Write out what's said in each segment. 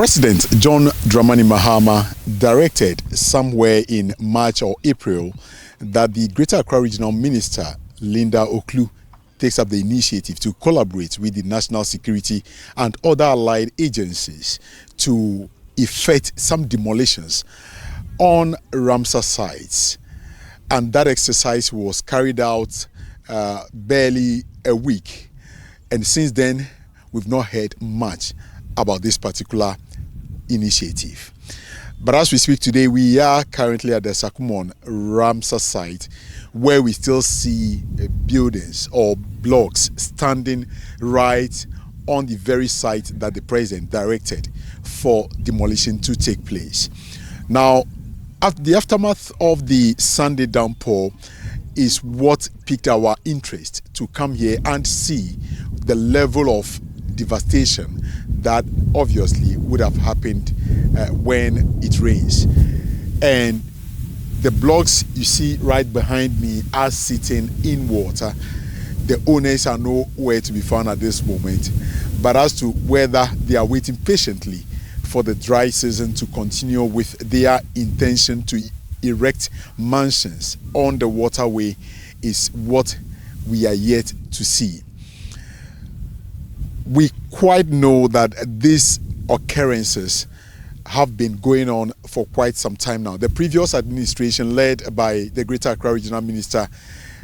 President John Dramani Mahama directed somewhere in March or April that the Greater Accra Regional Minister, Linda Oklu, takes up the initiative to collaborate with the National Security and other allied agencies to effect some demolitions on Ramsar sites. And that exercise was carried out barely a week. And since then, we've not heard much about this particular initiative. But as we speak today, we are currently at the Sakumono Ramsar site, where we still see buildings or blocks standing right on the very site that the president directed for demolition to take place. Now, the aftermath of the Sunday downpour is what piqued our interest to come here and see the level of devastation that obviously would have happened when it rains. And the blocks you see right behind me are sitting in water. The owners are nowhere to be found at this moment. But as to whether they are waiting patiently for the dry season to continue with their intention to erect mansions on the waterway is what we are yet to see. We quite know that these occurrences have been going on for quite some time now. The previous administration, led by the Greater Accra Regional Minister,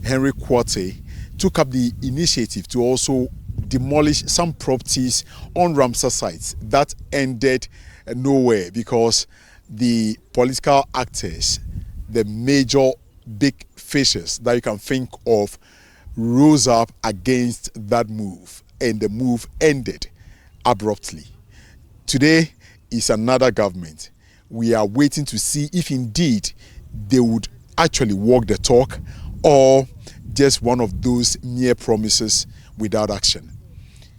Henry Quartey, took up the initiative to also demolish some properties on Ramsar sites. That ended nowhere because the political actors, the major big fishes that you can think of, rose up against that move, and the move ended abruptly. Today is another government. We are waiting to see if indeed they would actually walk the talk or just one of those mere promises without action.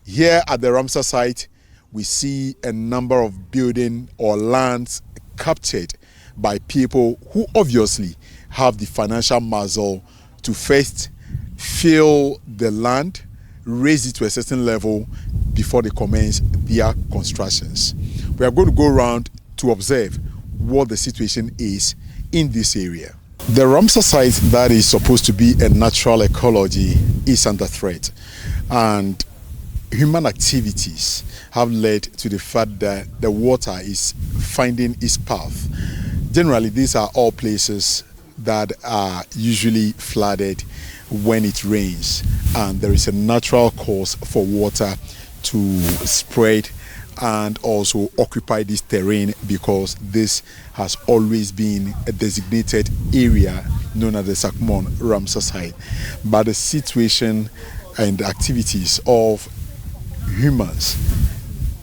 Here at the Ramsar site, we see a number of buildings or lands captured by people who obviously have the financial muscle to first fill the land, raise it to a certain level before they commence their constructions. We are going to go around to observe what the situation is in this area. The Ramsar site that is supposed to be a natural ecology is under threat, and human activities have led to the fact that the water is finding its path. Generally, these are all places that are usually flooded when it rains, and there is a natural course for water to spread and also occupy this terrain, because this has always been a designated area known as the Sakumono Ramsar site. But the situation and the activities of humans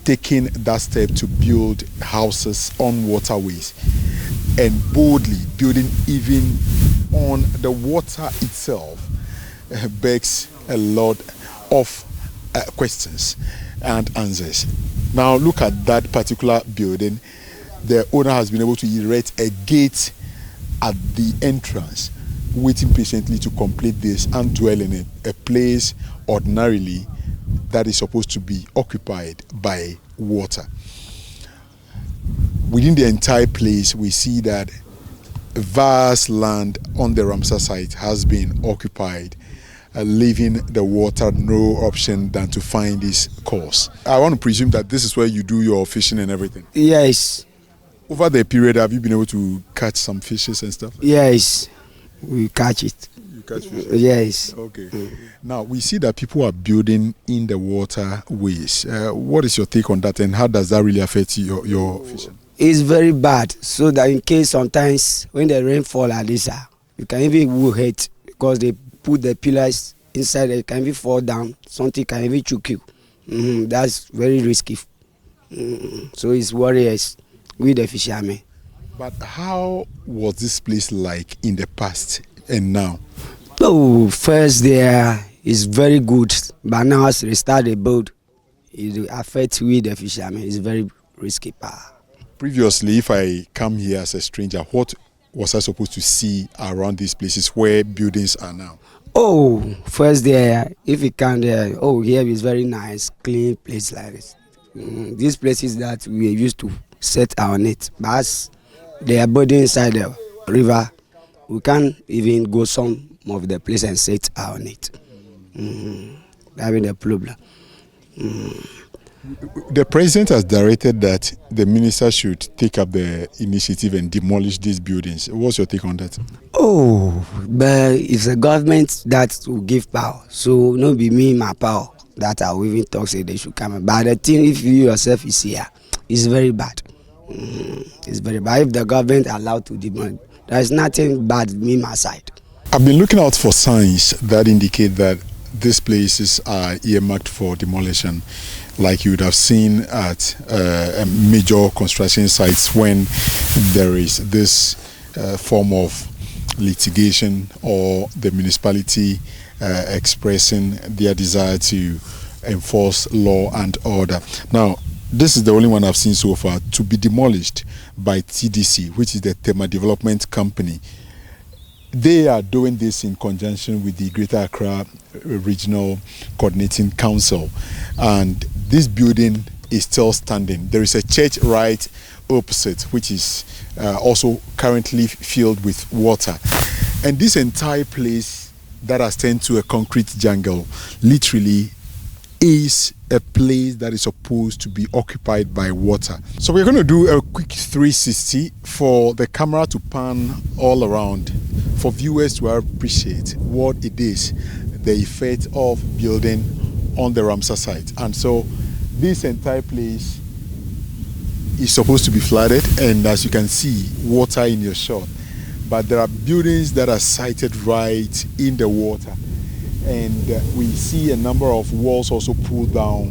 taking that step to build houses on waterways and boldly building even on the water itself begs a lot of questions and answers. Now look at that particular building. The owner has been able to erect a gate at the entrance, waiting patiently to complete this and dwell in it, a place ordinarily that is supposed to be occupied by water. Within the entire place, we see that vast land on the Ramsar site has been occupied, leaving the water no option than to find its course. I want to presume that this is where you do your fishing and everything. Yes. Over the period, have you been able to catch some fishes and stuff? Yes, we catch it. You catch fish? Yes. Okay. Now, we see that people are building in the waterways. What is your take on that, and how does that really affect your fishing? It's very bad, so that in case sometimes when the rain fall like this, you can even hit because they put the pillars inside, they can even fall down, something can even choke you. That's very risky. So it's warriors with the fishermen. But how was this place like in the past and now? Oh, first there is very good, but now as they start the boat, it affects with the fishermen. It's very risky. Previously, if I come here as a stranger, what was I supposed to see around these places where buildings are now? Oh, first there, if you come there, oh, here is very nice, clean place like this. These places that we used to set our net, but as they are building inside the river, we can't even go some of the place and set our net. Having a problem. The president has directed that the minister should take up the initiative and demolish these buildings. What's your take on that? Oh, but it's the government that will give power. So no be me, my power, that I will even talk say they should come. But the thing, if you yourself is here, it's very bad. It's very bad. If the government allowed to demolish, there is nothing bad me my side. I've been looking out for signs that indicate that these places are earmarked for demolition, like you would have seen at major construction sites when there is this form of litigation or the municipality expressing their desire to enforce law and order. Now, this is the only one I've seen so far to be demolished by TDC, which is the Tema Development Company. They are doing this in conjunction with the Greater Accra Regional Coordinating Council, and this building is still standing. There is a church right opposite, which is also currently filled with water, and this entire place that has turned to a concrete jungle literally is a place that is supposed to be occupied by water. So we're going to do a quick 360 for the camera to pan all around, for viewers to appreciate what it is, the effect of building on the Ramsar site. And so this entire place is supposed to be flooded, and as you can see, water in your shot. But there are buildings that are sited right in the water, and we see a number of walls also pulled down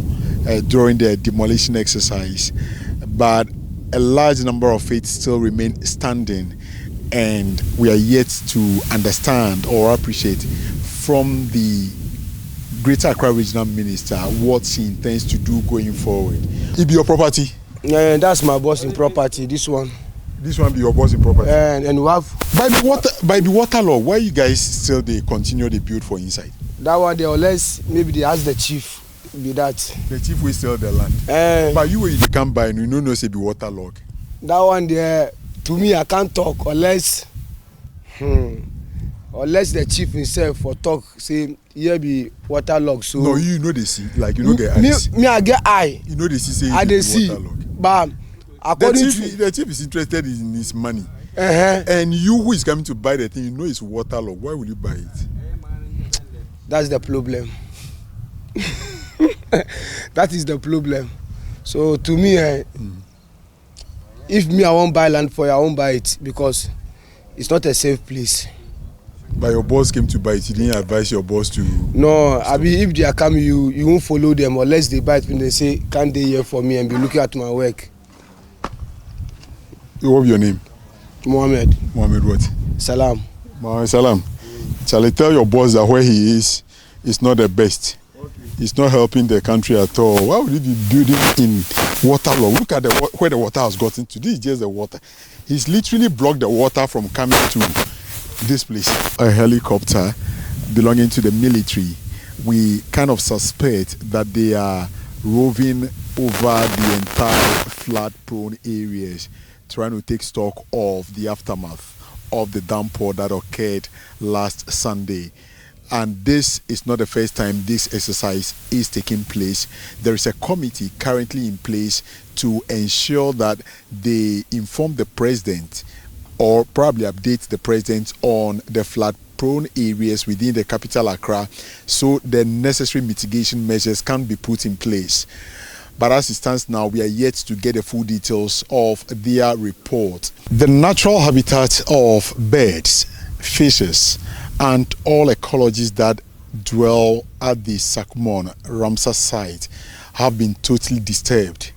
during the demolition exercise, but a large number of it still remain standing, and we are yet to understand or appreciate from the Greater Accra Regional Minister what she intends to do going forward. It be your property? Yeah, that's my boss in property, this one. This one be your boss in property? And we have... By the water law, why you guys still they continue the build for inside? That one there, unless maybe they ask the chief, be that. The chief will sell the land. But you can't buy, you know say be water log. That one there, to me I can't talk unless unless the chief himself for talk say here be water log. So no, you know they see, like you know get eyes. Me I get eye. You know they see say I they see. Water log. But according the chief is interested in his money. And you who is coming to buy the thing, you know it's water log. Why will you buy it? That's the problem. That is the problem. So to me, if me I won't buy land for you, I won't buy it because it's not a safe place. But your boss came to buy it. You didn't advise your boss to. No, I mean if they are coming, you won't follow them unless they buy it when they say, "Can't they here for me?" and be looking at my work. What's your name? Mohammed. Mohammed what? Salam. Mohammed Salam. Shall I tell your boss that where he is not the best? Okay. It's not helping the country at all. Why would he be building in water law? Look at where the water has gotten to. This is just the water. He's literally blocked the water from coming to this place. A helicopter belonging to the military. We kind of suspect that they are roving over the entire flood-prone areas, trying to take stock of the aftermath of the downpour that occurred last Sunday. And this is not the first time this exercise is taking place. There is a committee currently in place to ensure that they inform the president or probably update the president on the flood-prone areas within the capital Accra so the necessary mitigation measures can be put in place. But as it stands now, we are yet to get the full details of their report. The natural habitat of birds, fishes, and all ecologies that dwell at the Sakumono Ramsar site have been totally disturbed.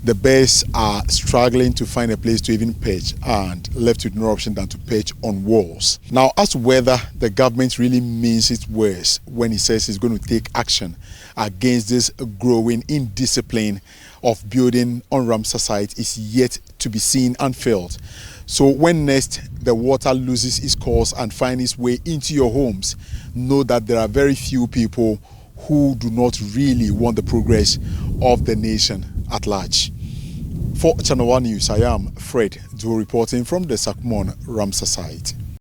The birds are struggling to find a place to even perch and left with no option than to perch on walls. Now, as to whether the government really means its words when it says it's going to take action against this growing indiscipline of building on Ramsar site is yet to be seen and felt. So when next the water loses its course and finds its way into your homes, know that there are very few people who do not really want the progress of the nation. at large. For Channel One News, I am Fred Duo reporting from the Sakumono Ramsar site.